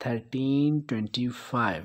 1325।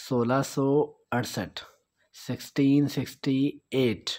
1668 1668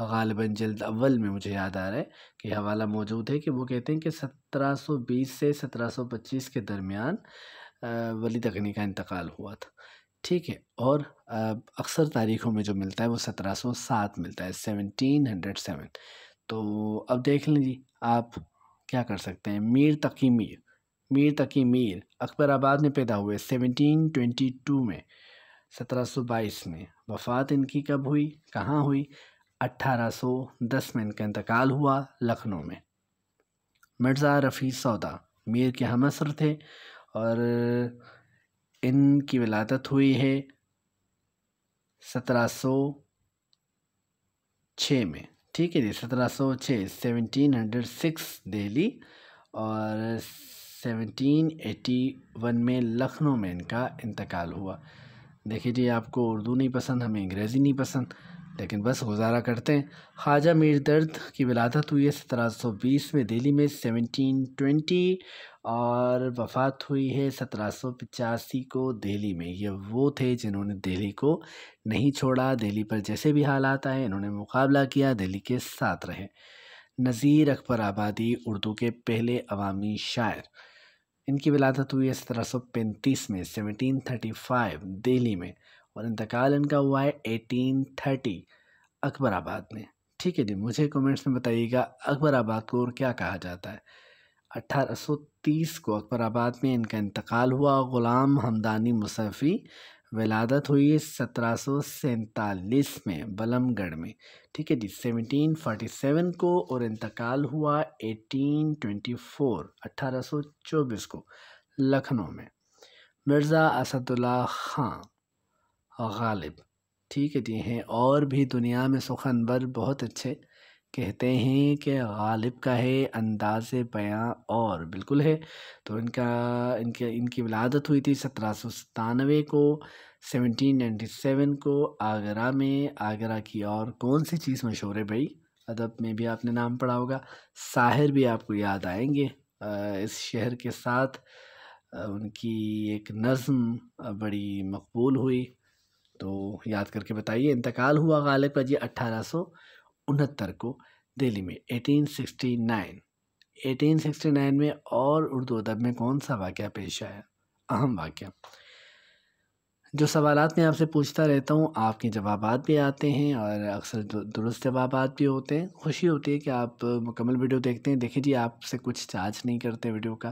غالباً جلد اول میں مجھے یاد آ رہا ہے کہ حوالہ موجود ہے کہ وہ کہتے ہیں کہ 1720 سے 1725 کے درمیان ولید غنی کا انتقال ہوا تھا، ٹھیک ہے۔ اور اکثر تاریخوں میں جو ملتا ہے وہ 1707 ملتا ہے، 1707۔ تو اب دیکھ لیں جی، آپ کیا کر سکتے ہیں۔ میر تقی میر اکبر آباد میں پیدا ہوئے 1722 میں، 1722 میں۔ وفات ان کی کب ہوئی، کہاں ہوئی؟ 1810 میں ان کا انتقال ہوا، لکھنؤ میں۔ مرزا رفیع سودا میر کے ہم عصر تھے اور ان کی ولادت ہوئی ہے 1706 میں، ٹھیک ہے جی، 1706، 1706 دہلی، اور 1781 میں لکھنؤ میں ان کا انتقال ہوا۔ دیکھیے جی، آپ کو اردو نہیں پسند، ہمیں انگریزی نہیں پسند، لیکن بس گزارا کرتے ہیں۔ خواجہ میر درد کی ولادت ہوئی ہے 1720 میں دہلی میں، 1720، اور وفات ہوئی ہے 1785 کو دہلی میں۔ یہ وہ تھے جنہوں نے دہلی کو نہیں چھوڑا، دہلی پر جیسے بھی حالات آئے انہوں نے مقابلہ کیا، دہلی کے ساتھ رہے۔ نذیر اکبر آبادی اردو کے پہلے عوامی شاعر، ان کی ولادت ہوئی ہے 1735 میں، 1735 دہلی میں، اور انتقال ان کا ہوا ہے 1830 اکبر آباد میں، ٹھیک ہے جی۔ مجھے کومنٹس میں بتائیے گا اکبر آباد کو اور کیا کہا جاتا ہے۔ 1830 کو اکبر آباد میں ان کا انتقال ہوا۔ غلام حمدانی مصطفی ولادت ہوئی 1747 میں بلم گڑھ میں، ٹھیک ہے جی، 1747 کو، اور انتقال ہوا 1824 کو لکھنؤ میں۔ مرزا اسد اللہ خان غالب، ٹھیک ہے جی، ہیں اور بھی دنیا میں سخنور بہت اچھے، کہتے ہیں کہ غالب کا ہے انداز بیاں اور بالکل ہے۔ تو ان کی ولادت ہوئی تھی 1797 کو، 1797 کو آگرہ میں۔ آگرہ کی اور کون سی چیز مشہور ہے بھائی؟ ادب میں بھی آپ نے نام پڑھا ہوگا، ساحر بھی آپ کو یاد آئیں گے۔ اس شہر کے ساتھ ان کی ایک نظم بڑی مقبول ہوئی، تو یاد کر کے بتائیے۔ انتقال ہوا غالب کا جی 1869 کو دہلی میں، 1869 میں۔ اور اردو ادب میں کون سا واقعہ پیش آیا؟ اہم واقعہ جو سوالات میں آپ سے پوچھتا رہتا ہوں، آپ کے جوابات بھی آتے ہیں اور اکثر درست جوابات بھی ہوتے ہیں۔ خوشی ہوتی ہے کہ آپ مکمل ویڈیو دیکھتے ہیں۔ دیکھیں جی، آپ سے کچھ چارج نہیں کرتے ویڈیو کا،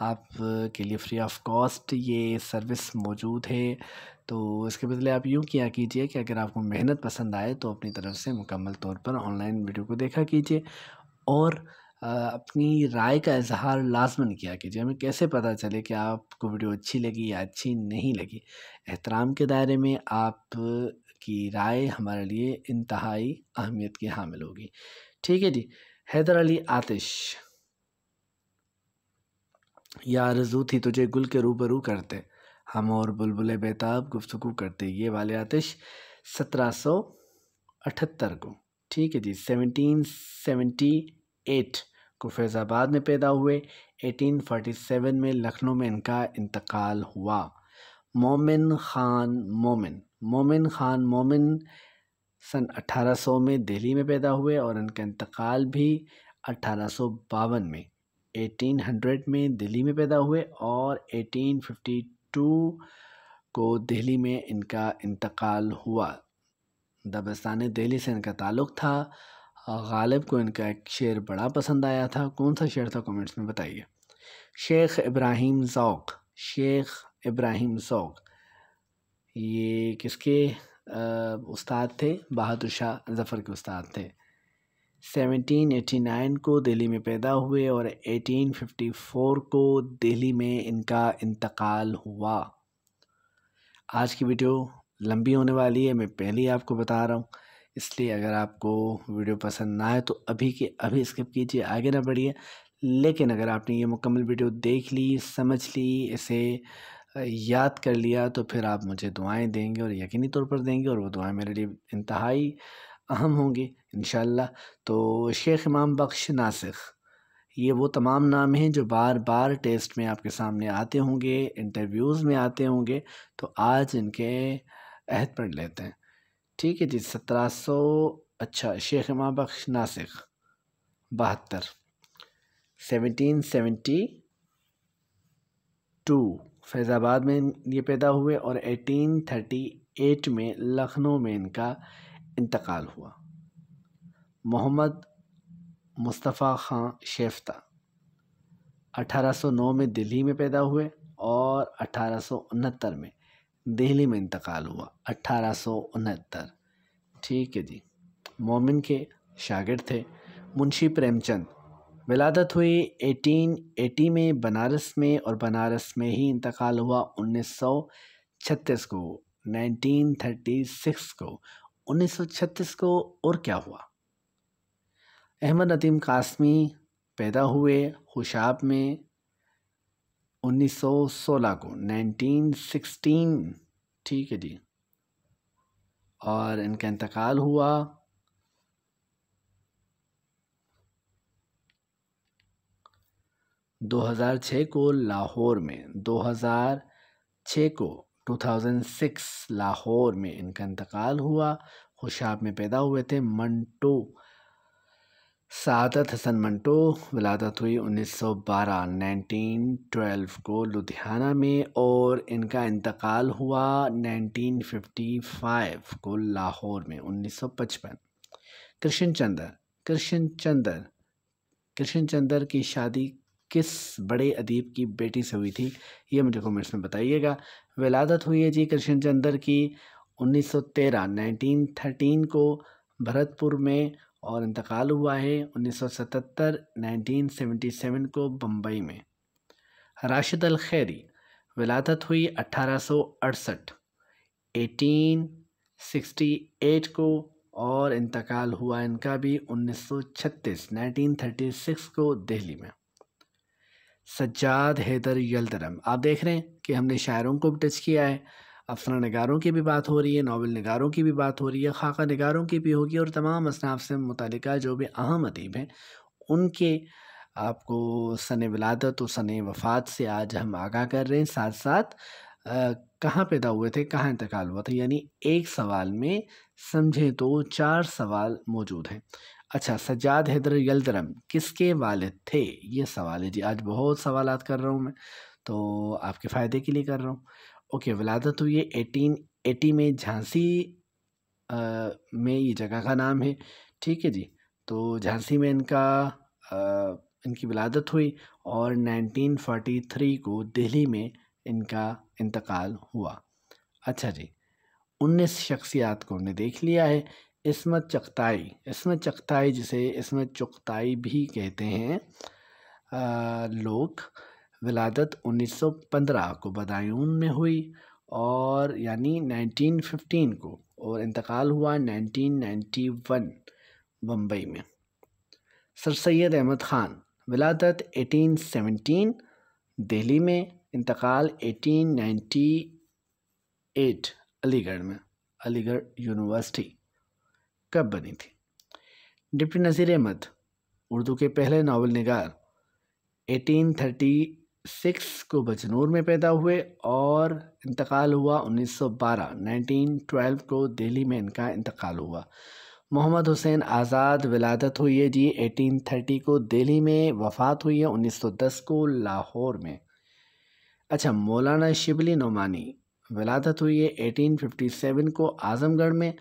آپ کے لیے فری آف کاسٹ یہ سروس موجود ہے۔ تو اس کے بدلے آپ یوں کیا کیجئے کہ اگر آپ کو محنت پسند آئے تو اپنی طرف سے مکمل طور پر آن لائن ویڈیو کو دیکھا کیجئے، اور اپنی رائے کا اظہار لازماً کیا کیجئے۔ ہمیں کیسے پتہ چلے کہ آپ کو ویڈیو اچھی لگی یا اچھی نہیں لگی؟ احترام کے دائرے میں آپ کی رائے ہمارے لیے انتہائی اہمیت کی حامل ہوگی، ٹھیک ہے جی۔ حیدر علی آتش، یا آرزو تھی تجھے گل کے روبرو کرتے، ہم اور بلبلے بیتاب گفتگو کرتے، یہ والے آتش 1778 کو، ٹھیک ہے جی۔ 1778 کو فیض آباد میں پیدا ہوئے، 1847 میں لکھنؤ میں ان کا انتقال ہوا۔ مومن خان مومن سن 1800 میں دہلی میں پیدا ہوئے، اور ان کا انتقال بھی 1852 میں، 1800 میں دہلی میں پیدا ہوئے، اور 1852 کو دہلی میں ان کا انتقال ہوا۔ دبستان دہلی سے ان کا تعلق تھا۔ غالب کو ان کا ایک شعر بڑا پسند آیا تھا، کون سا شعر تھا کمنٹس میں بتائیے۔ شیخ ابراہیم ذوق یہ کس کے استاد تھے؟ بہادر شاہ ظفر کے استاد تھے۔ 1789 کو دہلی میں پیدا ہوئے، اور 1854 کو دہلی میں ان کا انتقال ہوا۔ آج کی ویڈیو لمبی ہونے والی ہے، میں پہلے ہی آپ کو بتا رہا ہوں، اس لیے اگر آپ کو ویڈیو پسند نہ آئے تو ابھی کے ابھی اسکپ کیجئے، آگے نہ بڑھیے۔ لیکن اگر آپ نے یہ مکمل ویڈیو دیکھ لی، سمجھ لی، اسے یاد کر لیا، تو پھر آپ مجھے دعائیں دیں گے، اور یقینی طور پر دیں گے، اور وہ دعائیں میرے لیے انتہائی اہم ہوں گی انشاءاللہ۔ تو شیخ امام بخش ناسخ، یہ وہ تمام نام ہیں جو بار بار ٹیسٹ میں آپ کے سامنے آتے ہوں گے، انٹرویوز میں آتے ہوں گے، تو آج ان کے عہد پڑھ لیتے ہیں، ٹھیک ہے جی۔ اچھا، شیخ امام بخش ناسخ 72، 1772 فیض آباد میں یہ پیدا ہوئے اور 1838 میں لکھنؤ میں ان کا انتقال ہوا۔ محمد مصطفیٰ خان شیفتہ 1809 میں دلی میں پیدا ہوئے اور 1869 میں دہلی میں انتقال ہوا۔ 1869، ٹھیک ہے جی۔ مومن کے شاگرد تھے۔ منشی پریم چند، ولادت ہوئی 1880 میں بنارس میں اور بنارس میں ہی انتقال ہوا 1936 کو، 1936 کو، 1936 کو۔ اور کیا ہوا؟ احمد ندیم قاسمی پیدا ہوئے خوشاب میں 1916 کو، 1916، ٹھیک ہے جی۔ اور ان کا انتقال ہوا 2006 کو لاہور میں، 2006 کو، 2006 لاہور میں ان کا انتقال ہوا۔ خوشاب میں پیدا ہوئے تھے۔ منٹو سعادت حسن منٹو، ولادت ہوئی 1912، 1912 کو لدھیانہ میں، اور ان کا انتقال ہوا 1955 کو لاہور میں، 1955۔ کرشن چندر کی شادی کس بڑے ادیب کی بیٹی سے ہوئی تھی؟ یہ مجھے کمنٹس میں بتائیے گا۔ ولادت ہوئی ہے جی کرشن چندر کی 1913، 1913 کو بھرت پور میں، اور انتقال ہوا ہے 1977، 1977 کو بمبئی میں۔ راشد الخیری، ولادت ہوئی 1868، 1868 کو، اور انتقال ہوا ان کا بھی 1936، 1936 کو دہلی میں۔ سجاد حیدر یلدرم، آپ دیکھ رہے ہیں کہ ہم نے شاعروں کو بھی ٹچ کیا ہے، افسانہ نگاروں کی بھی بات ہو رہی ہے، ناول نگاروں کی بھی بات ہو رہی ہے، خاکہ نگاروں کی بھی ہوگی، اور تمام اصناف سے متعلقہ جو بھی اہم ادیب ہیں ان کے آپ کو سن ولادت و سن وفات سے آج ہم آگاہ کر رہے ہیں، ساتھ ساتھ کہاں پیدا ہوئے تھے، کہاں انتقال ہوا تھا، یعنی ایک سوال میں سمجھے تو 4 سوال موجود ہیں۔ اچھا، سجاد حیدر یلدرم کس کے والد تھے؟ یہ سوال ہے جی۔ آج بہت سوالات کر رہا ہوں میں، تو آپ کے فائدے کے لیے کر رہا ہوں۔ اوکے، ولادت ہوئی ہے 1880 میں، جھانسی میں یہ جگہ کا نام ہے، ٹھیک ہے جی۔ تو جھانسی میں ان کی ولادت ہوئی، اور 1943 کو دہلی میں ان کا انتقال ہوا۔ اچھا جی، 19 شخصیات کو ہم نے دیکھ لیا ہے۔ عصمت چغتائی جسے عصمت چغتائی بھی کہتے ہیں لوگ، ولادت 1915 کو بدایون میں ہوئی، اور یعنی 1915 کو، اور انتقال ہوا 1991 بمبئی میں۔ سر سید احمد خان، ولادت 1817 دہلی میں، انتقال 1898 علی گڑھ میں، علی گڑھ یونیورسٹی۔ کب بنی تھی؟ ڈپٹی نذیر احمد، اردو کے پہلے ناول نگار، 1836 کو بجنور میں پیدا ہوئے، اور انتقال ہوا 1912، 1912 کو دہلی میں ان کا انتقال ہوا۔ محمد حسین آزاد، ولادت ہوئی ہے جی 1830 کو دہلی میں، وفات ہوئی ہے 1910 کو لاہور میں۔ اچھا، مولانا شبلی نعمانی، ولادت ہوئی ہے 1857 کو اعظم گڑھ میں،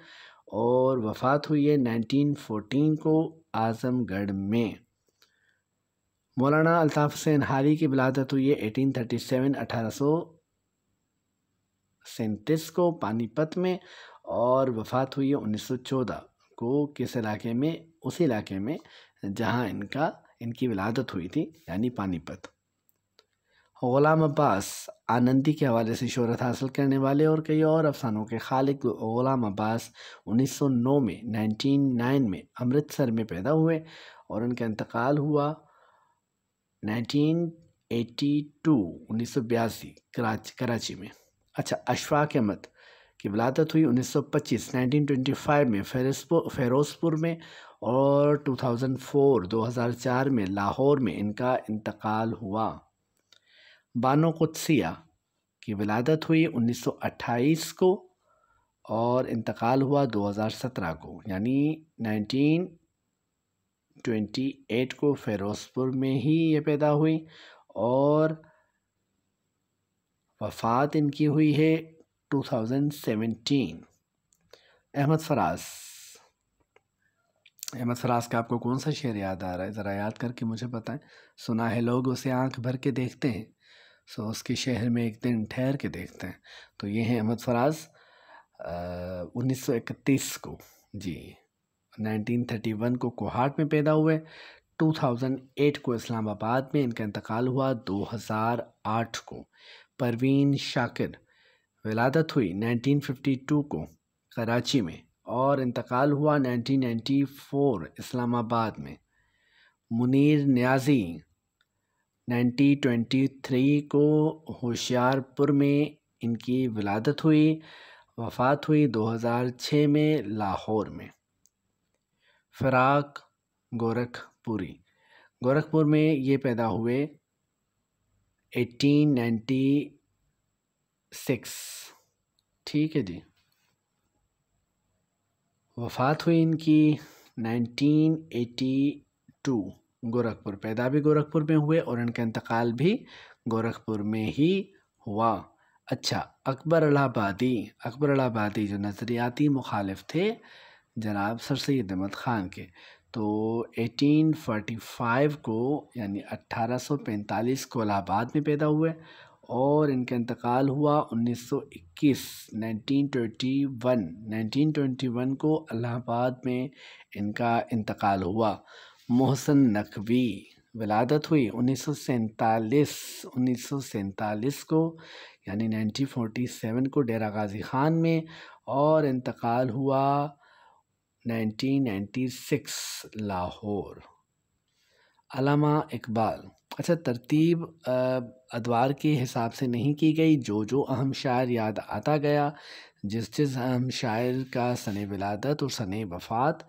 اور وفات ہوئی ہے 1914 کو اعظم گڑھ میں۔ مولانا الطاف حسین حالی کی ولادت ہوئی ہے 1837 کو پانی پت میں، اور وفات ہوئی ہے 1914 کو کس علاقے میں؟ اسی علاقے میں جہاں ان کی ولادت ہوئی تھی، یعنی پانی پت۔ غلام عباس، آنندی کے حوالے سے شہرت حاصل کرنے والے اور کئی اور افسانوں کے خالق غلام عباس 1909 میں امرتسر میں پیدا ہوئے، اور ان کا انتقال ہوا 1982 کراچی میں۔ اچھا، اشفاق احمد کی ولادت ہوئی 1925 میں فیروز پور میں، اور 2004 میں لاہور میں ان کا انتقال ہوا۔ بانو قدسیہ کی ولادت ہوئی 1928 کو، اور انتقال ہوا 2017 کو، یعنی 1928 کو فیروز پور میں ہی یہ پیدا ہوئی، اور وفات ان کی ہوئی ہے 2017۔ احمد فراز کا آپ کو کون سا شعر یاد آ رہا ہے؟ ذرا یاد کر کے مجھے بتائیں۔ سنا ہے لوگ اسے آنکھ بھر کے دیکھتے ہیں، سو اس کے شہر میں ایک دن ٹھہر کے دیکھتے ہیں۔ تو یہ ہیں احمد فراز، 1931 کو، جی 1931 کو کوہاٹ میں پیدا ہوئے، 2008 کو اسلام آباد میں ان کا انتقال ہوا، 2008 کو۔ پروین شاکر، ولادت ہوئی 1952 کو کراچی میں، اور انتقال ہوا 1994 اسلام آباد میں۔ منیر نیازی، 1923 کو ہوشیار پور میں ان کی ولادت ہوئی، وفات ہوئی 2006 میں لاہور میں۔ فراق گورکھپور میں یہ پیدا ہوئے 1896، ٹھیک ہے جی۔ وفات ہوئی ان کی 1982، گورکھپور، پیدا بھی گورکھپور میں ہوئے اور ان کا انتقال بھی گورکھپور میں ہی ہوا۔ اچھا، اکبر الہ آبادی جو نظریاتی مخالف تھے جناب سر سید احمد خان کے، تو 1845 کو یعنی 1845 کو الہ آباد میں پیدا ہوئے، اور ان کا انتقال ہوا 1921 کو الہ آباد میں ان کا انتقال ہوا۔ محسن نقوی، ولادت ہوئی 1947 کو، یعنی 1947 کو ڈیرہ غازی خان میں، اور انتقال ہوا 1996 لاہور۔ علامہ اقبال، اچھا ترتیب ادوار کے حساب سے نہیں کی گئی، جو اہم شاعر یاد آتا گیا، جس اہم شاعر کا سن ولادت اور سن وفات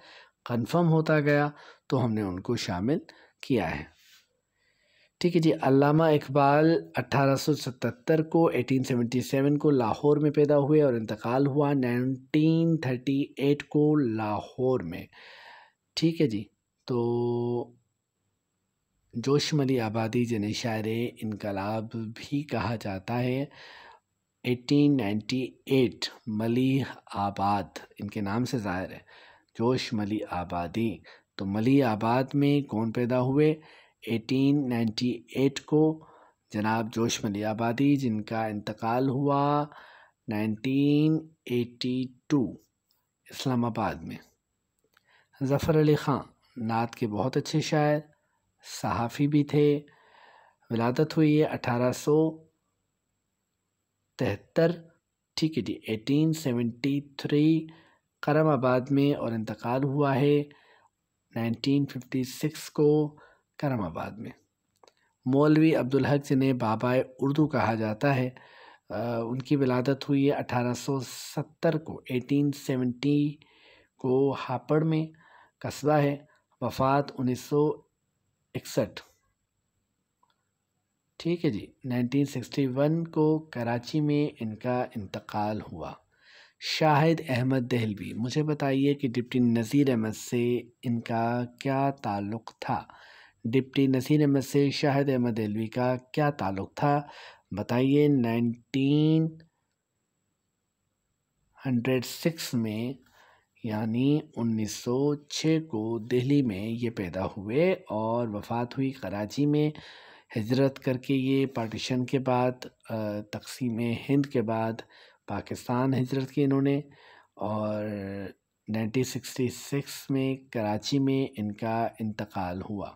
کنفرم ہوتا گیا تو ہم نے ان کو شامل کیا ہے، ٹھیک ہے جی۔ علامہ اقبال 1877 کو 1877 کو لاہور میں پیدا ہوئے اور انتقال ہوا 1938 کو لاہور میں، ٹھیک ہے جی۔ تو جوش ملی آبادی جنہیں شاعر انقلاب بھی کہا جاتا ہے، 1898 ملی آباد ان کے نام سے ظاہر ہے، جوش ملی آبادی۔ تو ملی آباد میں کون پیدا ہوئے؟ 1898 کو جناب جوش ملی آبادی، جن کا انتقال ہوا 1982 اسلام آباد میں۔ ظفر علی خان، نعت کے بہت اچھے شاعر، صحافی بھی تھے، ولادت ہوئی ہے 1873، ٹھیک ہے جی، 1873 کرم آباد میں، اور انتقال ہوا ہے 1956 کو کرم آباد میں۔ مولوی عبدالحق جنہیں بابائے اردو کہا جاتا ہے، ان کی ولادت ہوئی ہے 1870 کو، 1870 کو ہاپڑ میں قصبہ ہے، وفات 1961، ٹھیک ہے جی، 1961 کو کراچی میں ان کا انتقال ہوا۔ شاہد احمد دہلوی، مجھے بتائیے کہ ڈپٹی نذیر احمد سے ان کا کیا تعلق تھا؟ ڈپٹی نذیر احمد سے شاہد احمد دہلوی کا کیا تعلق تھا بتائیے؟ 1906 میں، یعنی 1906 کو دہلی میں یہ پیدا ہوئے اور وفات ہوئی کراچی میں۔ ہجرت کر کے یہ پارٹیشن کے بعد، تقسیم ہند کے بعد پاکستان ہجرت کی انہوں نے، اور 1966 میں کراچی میں ان کا انتقال ہوا۔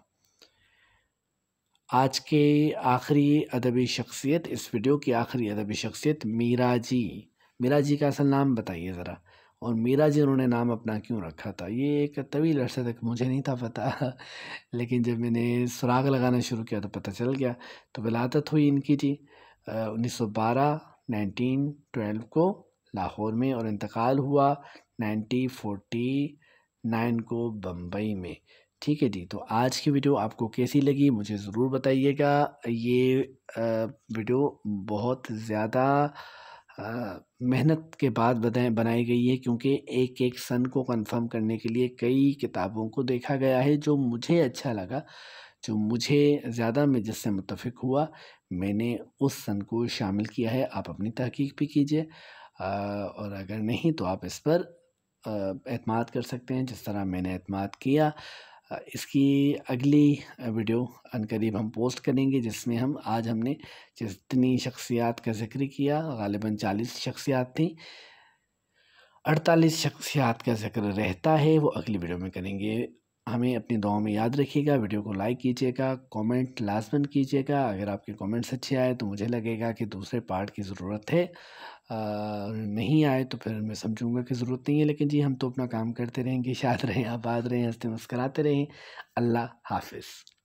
آج کے آخری ادبی شخصیت، اس ویڈیو کی آخری ادبی شخصیت میرا جی کا اصل نام بتائیے ذرا، اور میرا جی انہوں نے نام اپنا کیوں رکھا تھا؟ یہ ایک طویل عرصے تک مجھے نہیں تھا پتہ، لیکن جب میں نے سراغ لگانا شروع کیا تو پتہ چل گیا۔ تو ولادت ہوئی ان کی جی 1912 کو لاہور میں، اور انتقال ہوا 1949 کو بمبئی میں، ٹھیک ہے جی۔ تو آج کی ویڈیو آپ کو کیسی لگی مجھے ضرور بتائیے گا۔ یہ ویڈیو بہت زیادہ محنت کے بعد بنائی گئی ہے، کیونکہ ایک ایک سن کو کنفرم کرنے کے لیے کئی کتابوں کو دیکھا گیا ہے۔ جو مجھے اچھا لگا، جو مجھے زیادہ میں جس سے متفق ہوا، میں نے اس سن کو شامل کیا ہے۔ آپ اپنی تحقیق بھی کیجئے، اور اگر نہیں تو آپ اس پر اعتماد کر سکتے ہیں جس طرح میں نے اعتماد کیا۔ اس کی اگلی ویڈیو عنقریب ہم پوسٹ کریں گے، جس میں آج ہم نے جتنی شخصیات کا ذکر کیا، غالباً 40 شخصیات تھیں، 48 شخصیات کا ذکر رہتا ہے، وہ اگلی ویڈیو میں کریں گے۔ ہمیں اپنی دعاؤں میں یاد رکھیے گا، ویڈیو کو لائک کیجیے گا، کومنٹ لازماً کیجیے گا۔ اگر آپ کے کومنٹس اچھے آئے تو مجھے لگے گا کہ دوسرے پارٹ کی ضرورت ہے، نہیں آئے تو پھر میں سمجھوں گا کہ ضرورت نہیں ہے۔ لیکن جی، ہم تو اپنا کام کرتے رہیں گے۔ شاد رہیں، آباد رہیں، ہنستے مسکراتے رہیں۔ اللہ حافظ۔